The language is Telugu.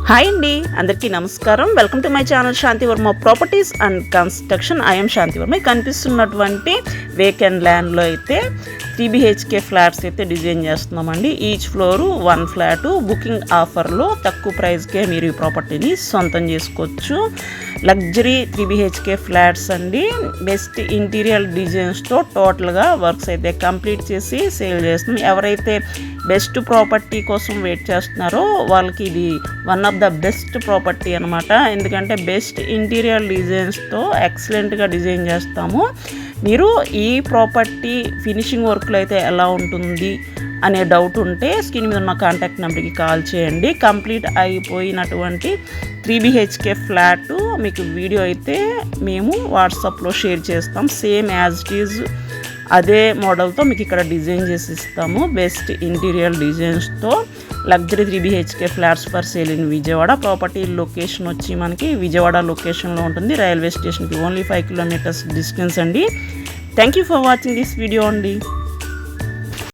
హాయ్ అండి, అందరికీ నమస్కారం. Welcome to my channel Shanti Varma properties and construction. I'm Shanti Varma. కనిపిస్తున్నటువంటి వేకెంట్ ల్యాండ్లో అయితే 3 BHK ఫ్లాట్స్ అయితే డిజైన్ చేస్తున్నామండి. ఈచ్ ఫ్లోరు 1 ఫ్లాటు బుకింగ్ ఆఫర్లో తక్కువ ప్రైస్కే మీరు ఈ ప్రాపర్టీని సొంతం చేసుకోవచ్చు. లగ్జరీ 3 BHK ఫ్లాట్స్ అండి. బెస్ట్ ఇంటీరియర్ డిజైన్స్తో టోటల్గా వర్క్స్ అయితే కంప్లీట్ చేసి సేల్ చేస్తున్నాం. ఎవరైతే బెస్ట్ ప్రాపర్టీ కోసం వెయిట్ చేస్తున్నారో వాళ్ళకి ఇది one of the best property అనమాట. ఎందుకంటే బెస్ట్ ఇంటీరియర్ డిజైన్స్తో ఎక్సలెంట్గా డిజైన్ చేస్తాము. మీరు ఈ ప్రాపర్టీ ఫినిషింగ్ వర్క్లో అయితే ఎలా ఉంటుంది అనే డౌట్ ఉంటే స్క్రీన్ మీద ఉన్న కాంటాక్ట్ నెంబర్కి కాల్ చేయండి. కంప్లీట్ అయిపోయినటువంటి 3 BHK ఫ్లాట్ మీకు వీడియో అయితే మేము వాట్సాప్లో షేర్ చేస్తాం. సేమ్ యాజ్ ఇట్ ఈజ్ అదే మోడల్తో మీకు ఇక్కడ డిజైన్ చేసి ఇస్తాము. బెస్ట్ ఇంటీరియర్ డిజైన్స్తో luxury 3 BHK flats for sale in Vijayawada. Property location వచ్చి మనకి విజయవాడ లొకేషన్లో ఉంటుంది. రైల్వే స్టేషన్కి ఓన్లీ 5 kilometers డిస్టెన్స్ అండి. Thank you for watching this video అండి.